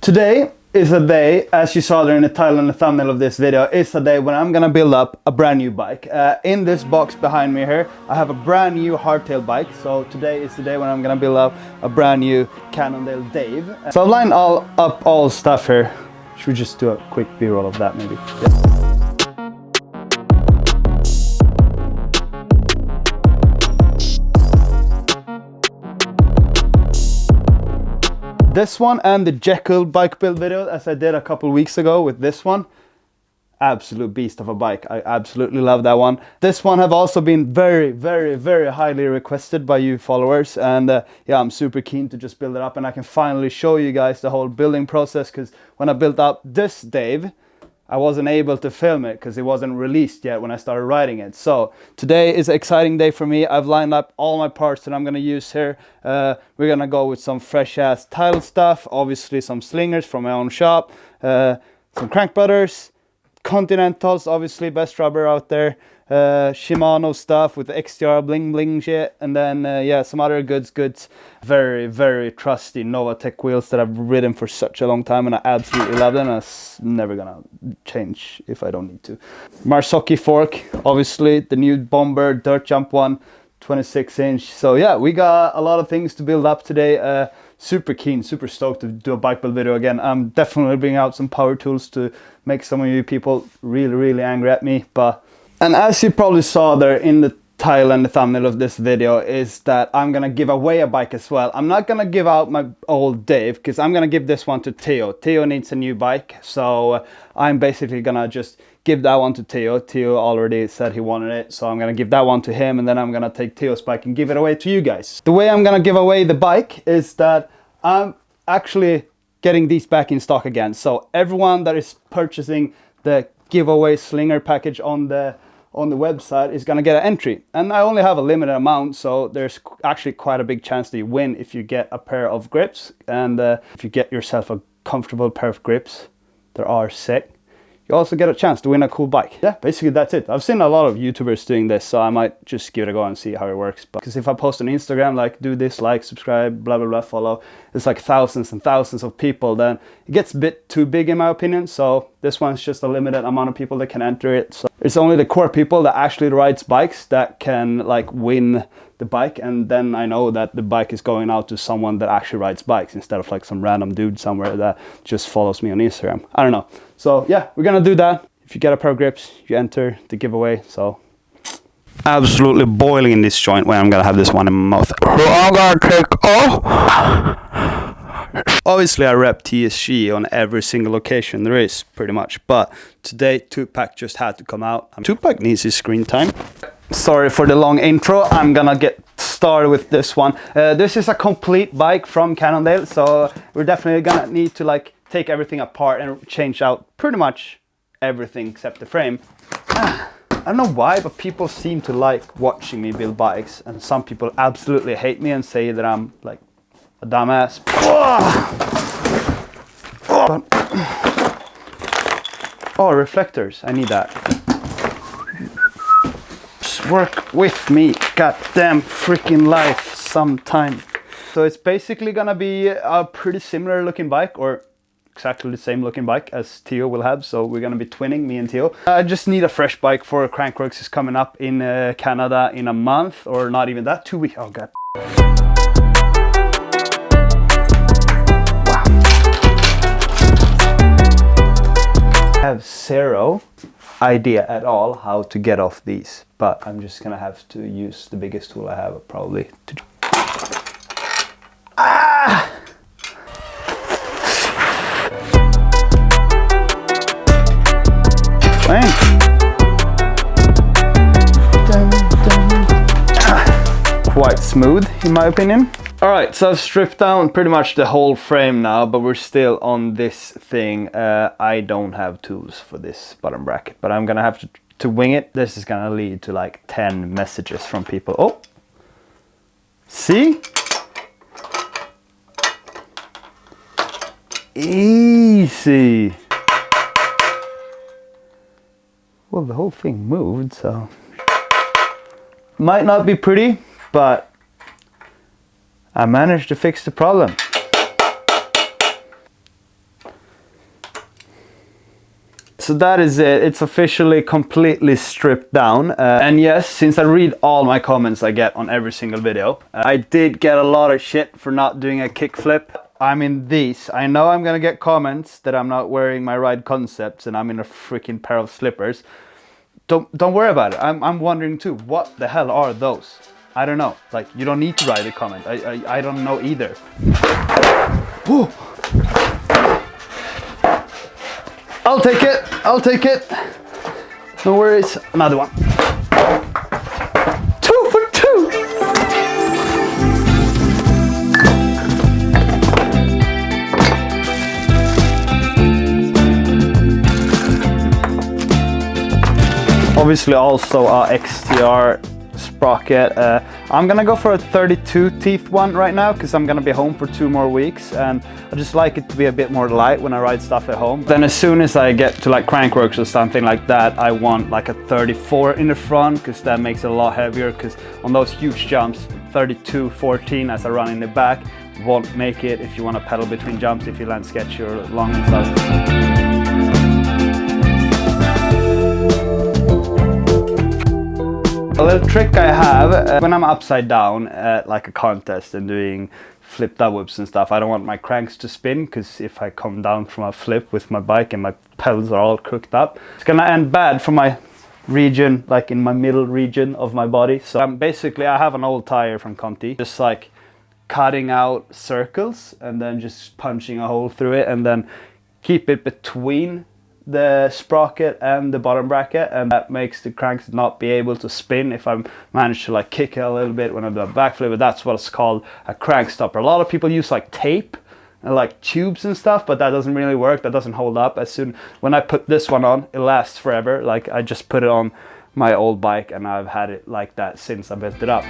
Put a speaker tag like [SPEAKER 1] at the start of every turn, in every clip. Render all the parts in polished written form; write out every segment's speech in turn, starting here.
[SPEAKER 1] Today is a day, as you saw there in the title and the thumbnail of this video, is a day when I'm gonna build up a brand new bike. In this box behind me here, I have a brand new hardtail bike. So today is the day when I'm gonna build up a brand new Cannondale Dave. So I've lined up all stuff here. Should we just do a quick b-roll of that maybe? Yeah. This one and the Jekyll bike build video, as I did a couple weeks ago with this one, absolute beast of a bike. I absolutely love that one. This one have also been very highly requested by you followers, and yeah, I'm super keen to just build it up, and I can finally show you guys the whole building process, because when I built up this Dave, I wasn't able to film it because it wasn't released yet when I started riding it. So today is an exciting day for me. I've lined up all my parts that I'm going to use here. We're going to go with some fresh ass title stuff, obviously some slingers from my own shop, some crank butters, Continentals, obviously best rubber out there, Shimano stuff with the XTR bling bling shit, and then yeah, some other goods, very trusty Novatec wheels that I've ridden for such a long time, and I absolutely love them, and it's never gonna change if I don't need to. Marzocchi fork, obviously the new Bomber dirt jump one, 26-inch. So yeah, we got a lot of things to build up today. Super keen, super stoked to do a bike build video again. I'm definitely bringing out some power tools to make some of you people really angry at me. And as you probably saw there in the title and the thumbnail of this video, is that I'm gonna give away a bike as well. I'm not gonna give out my old Dave, because I'm gonna give this one to Theo. Theo needs a new bike, so I'm basically gonna just give that one to Theo. Theo already said he wanted it, so I'm gonna give that one to him, and then I'm gonna take Theo's bike and give it away to you guys. The way I'm gonna give away the bike is that I'm actually getting these back in stock again. So everyone that is purchasing the giveaway slinger package on the website is gonna get an entry, and I only have a limited amount, so there's actually quite a big chance that you win if you get a pair of grips. And if you get yourself a comfortable pair of grips that are sick, you also get a chance to win a cool bike. Yeah, basically that's it. I've seen a lot of YouTubers doing this, so I might just give it a go and see how it works. Because if I post on Instagram, like do this, like, subscribe, blah blah blah, follow, it's like thousands and thousands of people, then it gets a bit too big in my opinion. So this one's just a limited amount of people that can enter it. So it's only the core people that actually rides bikes that can like win the bike, and then I know that the bike is going out to someone that actually rides bikes instead of like some random dude somewhere that just follows me on Instagram. I don't know. So yeah, we're gonna do that. If you get a pair of grips, you enter the giveaway. So absolutely boiling in this joint when I'm gonna have this one in my mouth. I'm gonna take off. Obviously I rep TSG on every single location there is, pretty much, but today Tupac just had to come out. Tupac needs his screen time. Sorry for the long intro. I'm gonna get started with this one. This is a complete bike from Cannondale, so we're definitely gonna need to like take everything apart and change out pretty much everything except the frame. I don't know why, but people seem to like watching me build bikes, and some people absolutely hate me and say that I'm like a dumbass. Oh, reflectors, I need that. Just work with me, goddamn freaking life sometime. So it's basically gonna be a pretty similar looking bike, or exactly the same looking bike as Theo will have. So we're gonna be twinning, me and Theo. I just need a fresh bike for Crankworx is coming up in Canada in a month, or not even that, 2 weeks. Oh god. I have zero idea at all how to get off these, but I'm just gonna have to use the biggest tool I have probably to... Ah! Quite smooth in my opinion. Alright, so I've stripped down pretty much the whole frame now, but we're still on this thing. I don't have tools for this bottom bracket, but I'm gonna have to wing it. This is gonna lead to like 10 messages from people. Oh! See? Easy! Well, the whole thing moved, so... Might not be pretty, but I managed to fix the problem. so that is it. It's officially completely stripped down. And yes, since I read all my comments I get on every single video, I did get a lot of shit for not doing a kickflip. I'm in these. I know I'm gonna get comments that I'm not wearing my ride concepts and I'm in a freaking pair of slippers. Don't worry about it. I'm wondering too, what the hell are those? I don't know. Like, you don't need to write a comment. I don't know either. Whew. I'll take it. I'll take it. No worries. Another one. 2 for 2. Obviously also our XTR sprocket. I'm gonna go for a 32 teeth one right now because I'm gonna be home for 2 more weeks and I just like it to be a bit more light when I ride stuff at home. Then as soon as I get to like Crankworx or something like that, I want like a 34 in the front because that makes it a lot heavier, because on those huge jumps 32-14 as I run in the back won't make it if you want to pedal between jumps, if you land sketchy or long and stuff. A little trick I have, when I'm upside down at like a contest and doing flip dub whips and stuff, I don't want my cranks to spin, because if I come down from a flip with my bike and my pedals are all cooked up, it's gonna end bad for my region, like in my middle region of my body. So I have an old tire from Conti, just like cutting out circles and then just punching a hole through it and then keep it between the sprocket and the bottom bracket, and that makes the cranks not be able to spin if I manage to like kick it a little bit when I do a backflip. But that's what's called a crank stopper. A lot of people use like tape and like tubes and stuff, but that doesn't really work. That doesn't hold up. When I put this one on, it lasts forever. Like, I just put it on my old bike and I've had it like that since I built it up.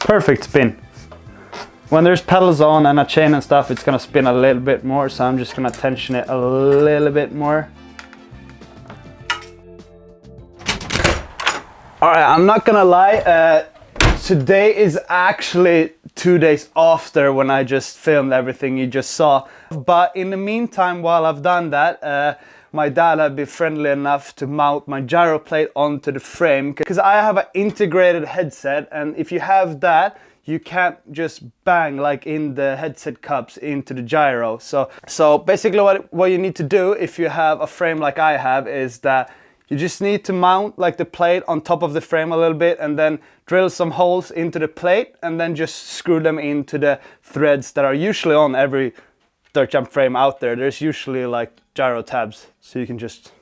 [SPEAKER 1] Perfect spin. When there's pedals on and a chain and stuff, it's gonna spin a little bit more, so I'm just gonna tension it a little bit more. Alright, I'm not gonna lie, today is actually 2 days after when I just filmed everything you just saw. But in the meantime, while I've done that, my dad had been friendly enough to mount my gyro plate onto the frame, because I have an integrated headset, and if you have that, you can't just bang like in the headset cups into the gyro. So basically what you need to do if you have a frame like I have is that you just need to mount like the plate on top of the frame a little bit and then drill some holes into the plate and then just screw them into the threads that are usually on every dirt jump frame out there. There's usually like gyro tabs, so you can just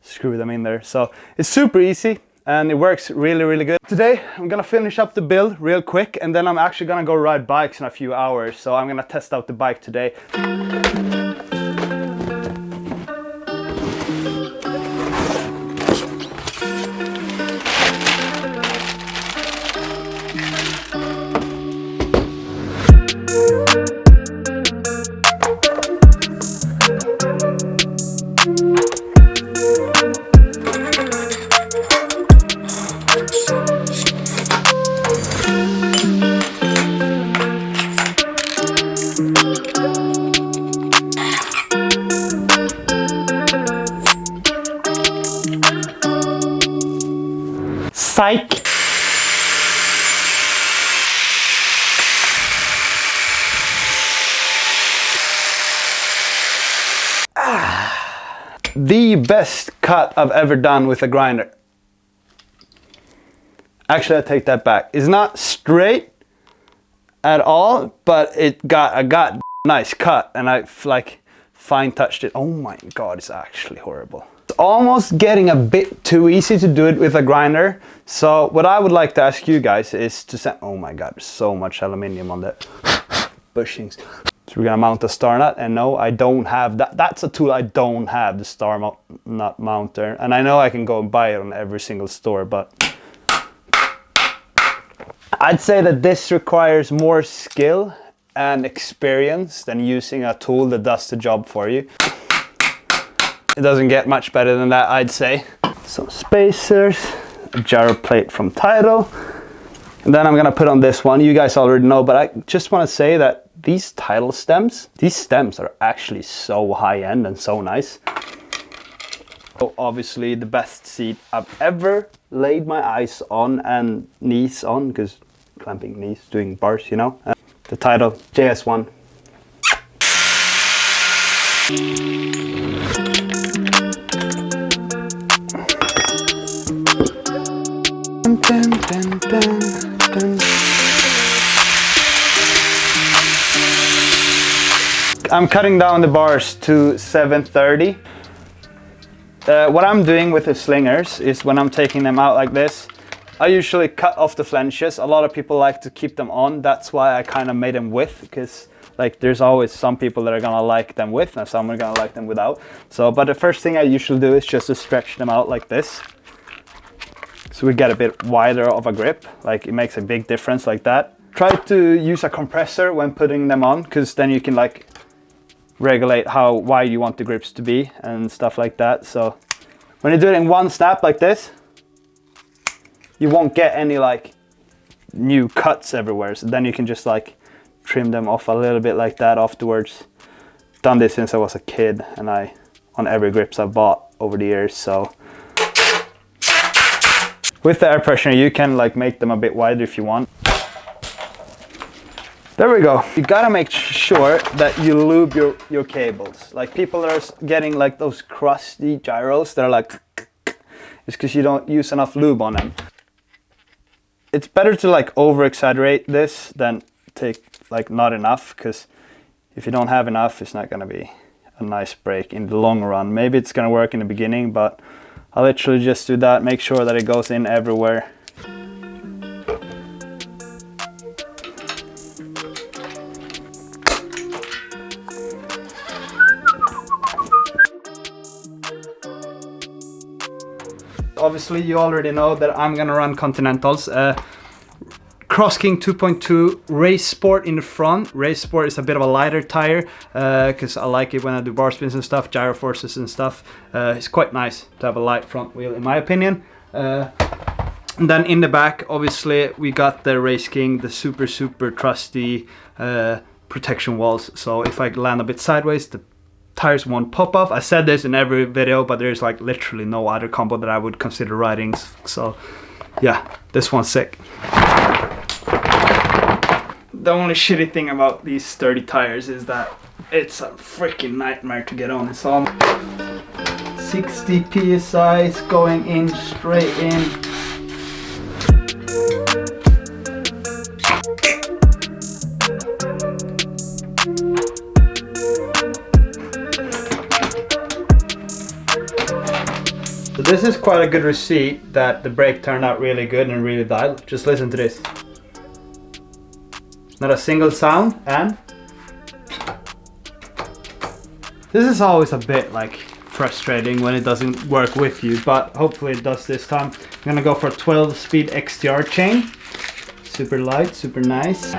[SPEAKER 1] screw them in there. So it's super easy and it works really, really good. Today I'm gonna finish up the build real quick and then I'm actually gonna go ride bikes in a few hours. So I'm gonna test out the bike today. Psych! The best cut I've ever done with a grinder. Actually, I take that back. It's not straight at all, but I got nice cut and I like fine touched it. Oh my god, it's actually horrible. It's almost getting a bit too easy to do it with a grinder. So what I would like to ask you guys is to send, oh my god, there's so much aluminium on the bushings. So we're gonna mount a star nut, and no, I don't have that. That's a tool I don't have, the star nut mounter. And I know I can go and buy it on every single store, but I'd say that this requires more skill and experience than using a tool that does the job for you. It doesn't get much better than that, I'd say. Some spacers, a gyro plate from Tidal. And then I'm gonna put on this one. You guys already know, but I just wanna say that these Tidal stems, these stems are actually so high-end and so nice. So obviously the best seat I've ever laid my eyes on and knees on, because clamping knees, doing bars, you know. The Tidal JS1. Dun, dun, dun, dun. I'm cutting down the bars to 730. What I'm doing with the slingers is when I'm taking them out like this, I usually cut off the flanges. A lot of people like to keep them on. That's why I kind of made them with, because like there's always some people that are gonna like them with and some are gonna like them without. So, but the first thing I usually do is just to stretch them out like this. So we get a bit wider of a grip, like it makes a big difference like that. Try to use a compressor when putting them on, because then you can like regulate how wide you want the grips to be and stuff like that. So when you do it in one snap like this, you won't get any like new cuts everywhere. So then you can just like trim them off a little bit like that afterwards. Done this since I was a kid, and on every grips I've bought over the years. So with the air pressure, you can like make them a bit wider if you want. There we go. You gotta make sure that you lube your cables. Like people are getting like those crusty gyros that are like, it's because you don't use enough lube on them. It's better to like over exaggerate this than take like not enough, because if you don't have enough, it's not gonna be a nice brake in the long run. Maybe it's gonna work in the beginning, but I'll literally just do that, make sure that it goes in everywhere. Obviously you already know that I'm gonna run Continentals. Cross King 2.2 Race Sport in the front. Race Sport is a bit of a lighter tire, because I like it when I do bar spins and stuff, gyro forces and stuff. It's quite nice to have a light front wheel in my opinion. And then in the back, obviously we got the Race King, the super trusty protection walls. So if I land a bit sideways, the tires won't pop off. I said this in every video, but there's like literally no other combo that I would consider riding. So yeah, this one's sick. The only shitty thing about these sturdy tires is that it's a freaking nightmare to get on. It's all 60 psi going in straight in. So this is quite a good receipt that the brake turned out really good and really dialed. Just listen to this. Not a single sound, and this is always a bit like frustrating when it doesn't work with you, but hopefully it does this time. I'm gonna go for a 12-speed XTR chain. Super light, super nice.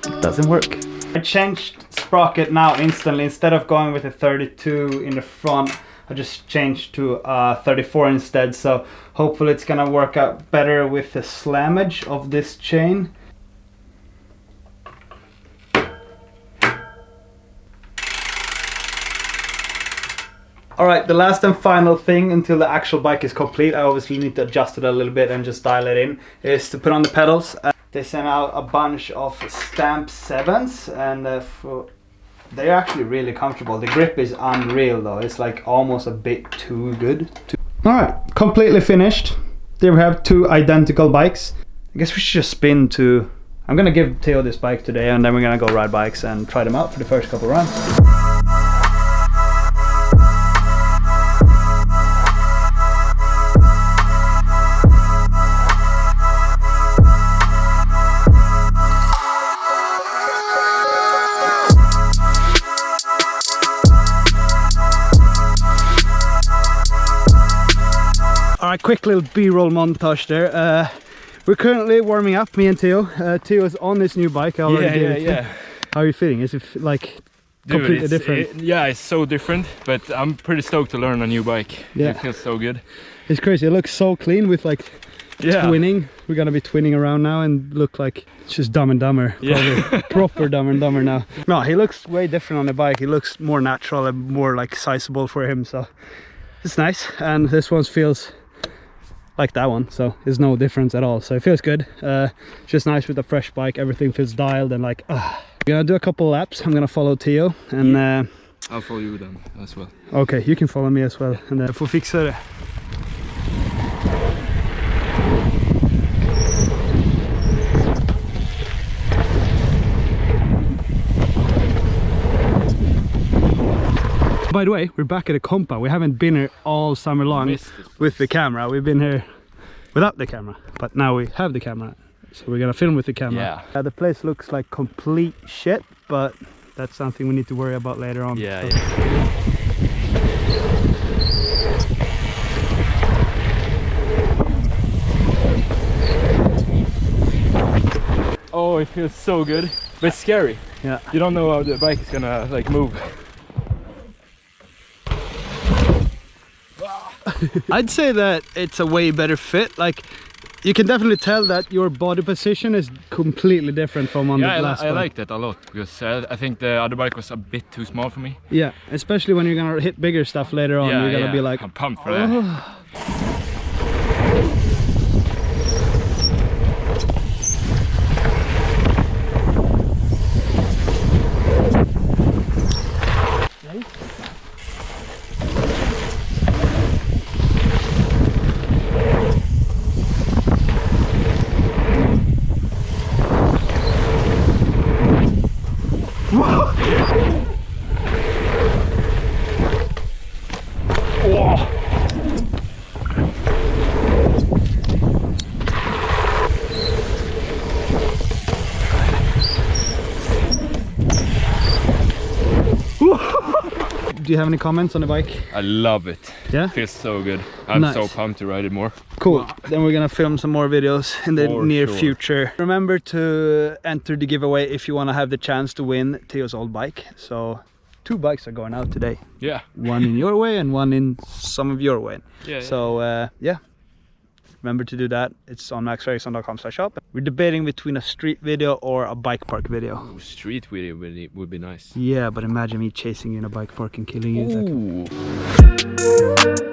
[SPEAKER 1] It doesn't work. I changed sprocket now instantly. Instead of going with a 32 in the front, I just changed to 34 instead, so hopefully it's gonna work out better with the slammage of this chain. Alright, the last and final thing until the actual bike is complete, I obviously need to adjust it a little bit and just dial it in, is to put on the pedals. They sent out a bunch of Stamp 7s, and they're actually really comfortable. The grip is unreal though. It's like almost a bit too good. Alright, completely finished. There we have two identical bikes. I guess we should just spin to... I'm gonna give Theo this bike today, and then we're gonna go ride bikes and try them out for the first couple runs. Alright, quick little B-roll montage there. We're currently warming up, me and Theo. Theo is on this new bike. I already
[SPEAKER 2] Yeah.
[SPEAKER 1] How are you feeling? Is it like
[SPEAKER 2] completely
[SPEAKER 1] different.
[SPEAKER 2] Yeah, it's so different, but I'm pretty stoked to learn a new bike.
[SPEAKER 1] Yeah.
[SPEAKER 2] It feels so good.
[SPEAKER 1] It's crazy. It looks so clean with like twinning. We're gonna be twinning around now and look like it's just Dumb and Dumber.
[SPEAKER 2] Yeah.
[SPEAKER 1] Proper Dumb and Dumber now. No, he looks way different on the bike. He looks more natural and more like sizable for him, so it's nice. And this one feels like that one, so there's no difference at all, so it feels good. Just nice with a fresh bike. Everything feels dialed and like we're gonna do a couple laps. I'm gonna follow Theo and
[SPEAKER 2] I'll follow you then as well.
[SPEAKER 1] okay, you can follow me as well, and får fixa det. By the way, we're back at the compound. We haven't been here all summer long with the camera. We've been here without the camera, but now we have the camera, so we're gonna film with the camera. Yeah. The place looks like complete shit, but that's something we need to worry about later on.
[SPEAKER 2] Yeah.
[SPEAKER 1] So.
[SPEAKER 2] Oh, it feels so good, but it's scary.
[SPEAKER 1] Yeah.
[SPEAKER 2] You don't know how the bike is gonna like move.
[SPEAKER 1] I'd say that it's a way better fit. Like, you can definitely tell that your body position is completely different from on the last one.
[SPEAKER 2] I like that a lot, because I think the other bike was a bit too small for me.
[SPEAKER 1] Yeah, especially when you're gonna hit bigger stuff later on. You're gonna be like,
[SPEAKER 2] I'm pumped for that.
[SPEAKER 1] Do you have any comments on the bike?
[SPEAKER 2] I love it.
[SPEAKER 1] Yeah?
[SPEAKER 2] It feels so good. I'm so pumped to ride it more.
[SPEAKER 1] Cool. Then we're gonna film some more videos in the near
[SPEAKER 2] sure.
[SPEAKER 1] future. Remember to enter the giveaway if you want to have the chance to win Theo's old bike. So 2 bikes are going out today.
[SPEAKER 2] Yeah.
[SPEAKER 1] One in your way and one in some of your way.
[SPEAKER 2] Yeah.
[SPEAKER 1] So yeah. Remember to do that. It's on maxfredriksson.com/shop. We're debating between a street video or a bike park video.
[SPEAKER 2] Ooh, street video would be nice.
[SPEAKER 1] Yeah, but imagine me chasing you in a bike park and killing you.
[SPEAKER 2] Ooh.